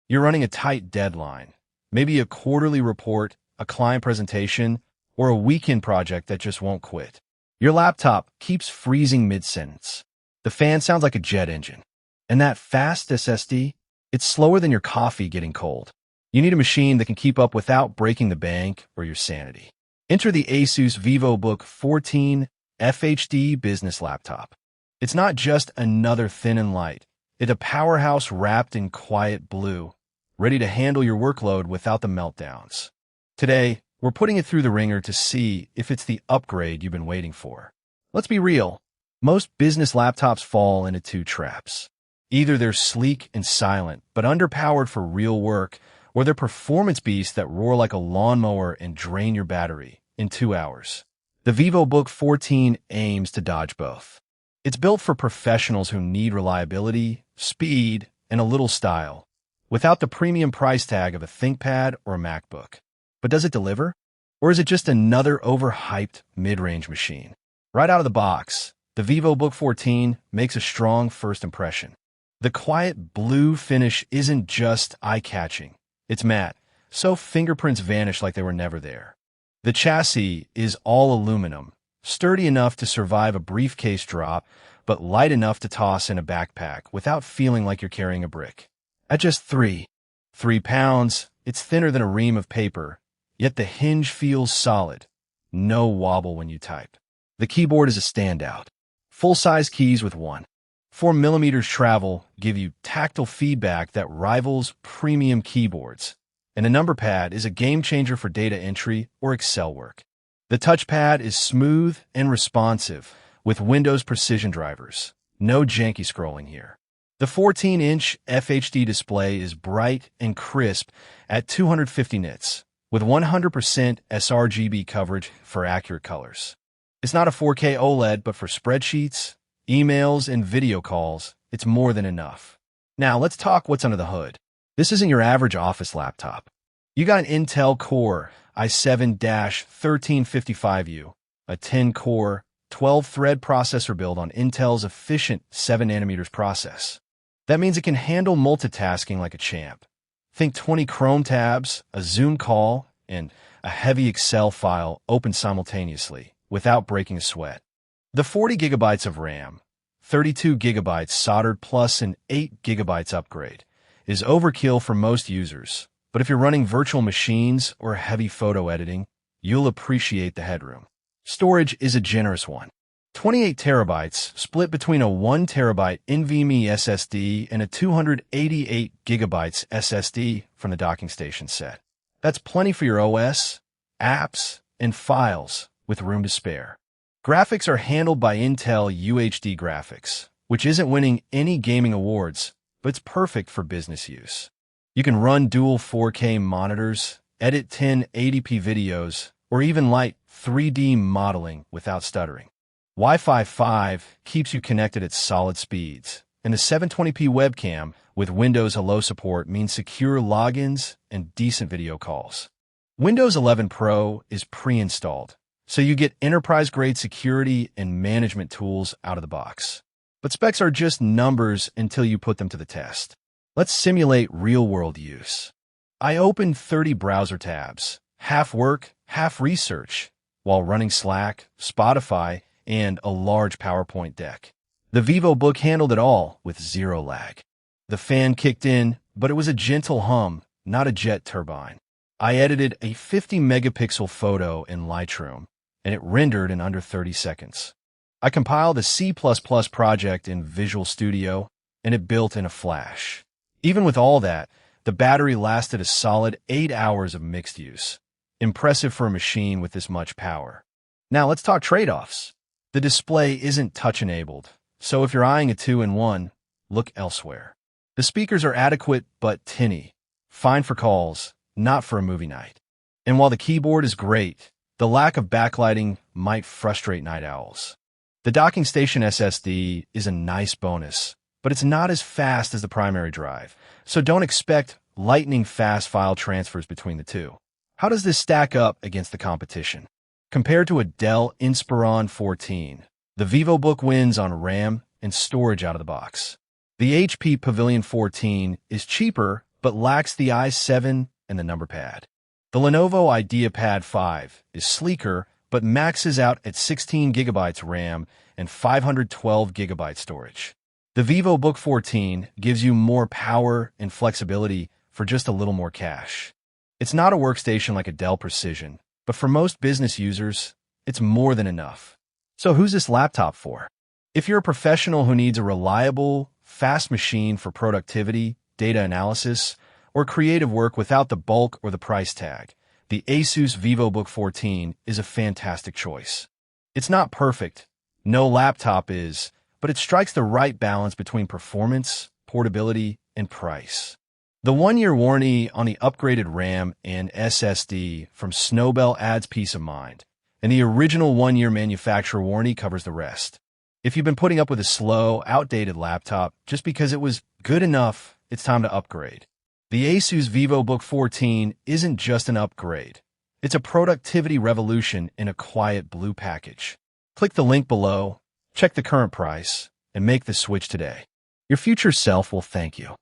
You're running a tight deadline, maybe a quarterly report, a client presentation, or a weekend project that just won't quit. Your laptop keeps freezing mid-sentence. The fan sounds like a jet engine. And that fast SSD, it's slower than your coffee getting cold. You need a machine that can keep up without breaking the bank or your sanity. Enter the ASUS Vivobook 14 FHD Business Laptop. It's not just another thin and light. It's a powerhouse wrapped in quiet blue, ready to handle your workload without the meltdowns. Today, we're putting it through the ringer to see if it's the upgrade you've been waiting for. Let's be real. Most business laptops fall into two traps. Either they're sleek and silent, but underpowered for real work, or they're performance beasts that roar like a lawnmower and drain your battery in 2 hours. The Vivobook 14 aims to dodge both. It's built for professionals who need reliability, speed, and a little style, without the premium price tag of a ThinkPad or a MacBook. But does it deliver? Or is it just another overhyped mid-range machine? Right out of the box, the Vivobook 14 makes a strong first impression. The quiet blue finish isn't just eye-catching. It's matte, so fingerprints vanish like they were never there. The chassis is all aluminum, sturdy enough to survive a briefcase drop, but light enough to toss in a backpack without feeling like you're carrying a brick. At just 3 pounds, it's thinner than a ream of paper, yet the hinge feels solid. No wobble when you type. The keyboard is a standout. Full-size keys with 1.4mm travel give you tactile feedback that rivals premium keyboards, and a number pad is a game-changer for data entry or Excel work. The touchpad is smooth and responsive, with Windows precision drivers. No janky scrolling here. The 14-inch FHD display is bright and crisp at 250 nits, with 100% sRGB coverage for accurate colors. It's not a 4K OLED, but for spreadsheets, emails, and video calls, it's more than enough. Now, let's talk what's under the hood. This isn't your average office laptop. You got an Intel Core i7-1355U, a 10-core, 12-thread processor built on Intel's efficient 7nm process. That means it can handle multitasking like a champ. Think 20 Chrome tabs, a Zoom call, and a heavy Excel file open simultaneously without breaking a sweat. The 40 gigabytes of RAM, 32 gigabytes soldered plus an 8 gigabytes upgrade, is overkill for most users. But if you're running virtual machines or heavy photo editing, you'll appreciate the headroom. Storage is a generous one. 28 terabytes split between a 1 terabyte NVMe SSD and a 288 gigabytes SSD from the docking station set. That's plenty for your OS, apps, and files with room to spare. Graphics are handled by Intel UHD graphics, which isn't winning any gaming awards, but it's perfect for business use. You can run dual 4K monitors, edit 1080p videos, or even light 3D modeling without stuttering. Wi-Fi 5 keeps you connected at solid speeds, and the 720p webcam with Windows Hello support means secure logins and decent video calls. Windows 11 Pro is pre-installed, so you get enterprise-grade security and management tools out of the box. But specs are just numbers until you put them to the test. Let's simulate real-world use. I opened 30 browser tabs, half work, half research, while running Slack, Spotify, and a large PowerPoint deck. The Vivobook handled it all with zero lag. The fan kicked in, but it was a gentle hum, not a jet turbine. I edited a 50-megapixel photo in Lightroom, and it rendered in under 30 seconds. I compiled a C++ project in Visual Studio, and it built in a flash. Even with all that, the battery lasted a solid 8 hours of mixed use. Impressive for a machine with this much power. Now let's talk trade-offs. The display isn't touch-enabled, so if you're eyeing a 2-in-1, look elsewhere. The speakers are adequate but tinny, fine for calls, not for a movie night. And while the keyboard is great, the lack of backlighting might frustrate night owls. The docking station SSD is a nice bonus, but it's not as fast as the primary drive, so don't expect lightning-fast file transfers between the two. How does this stack up against the competition? Compared to a Dell Inspiron 14, the Vivobook wins on RAM and storage out of the box. The HP Pavilion 14 is cheaper but lacks the i7 and the number pad. The Lenovo IdeaPad 5 is sleeker, but maxes out at 16 gigabytes RAM and 512 gigabyte storage. The Vivobook 14 gives you more power and flexibility for just a little more cash. It's not a workstation like a Dell Precision, but for most business users, it's more than enough. So who's this laptop for? If you're a professional who needs a reliable, fast machine for productivity, data analysis, or creative work without the bulk or the price tag, the ASUS Vivobook 14 is a fantastic choice. It's not perfect, no laptop is, but it strikes the right balance between performance, portability, and price. The 1-year warranty on the upgraded RAM and SSD from Snowbell adds peace of mind, and the original 1-year manufacturer warranty covers the rest. If you've been putting up with a slow, outdated laptop just because it was good enough, it's time to upgrade. The ASUS Vivobook 14 isn't just an upgrade. It's a productivity revolution in a quiet blue package. Click the link below, check the current price, and make the switch today. Your future self will thank you.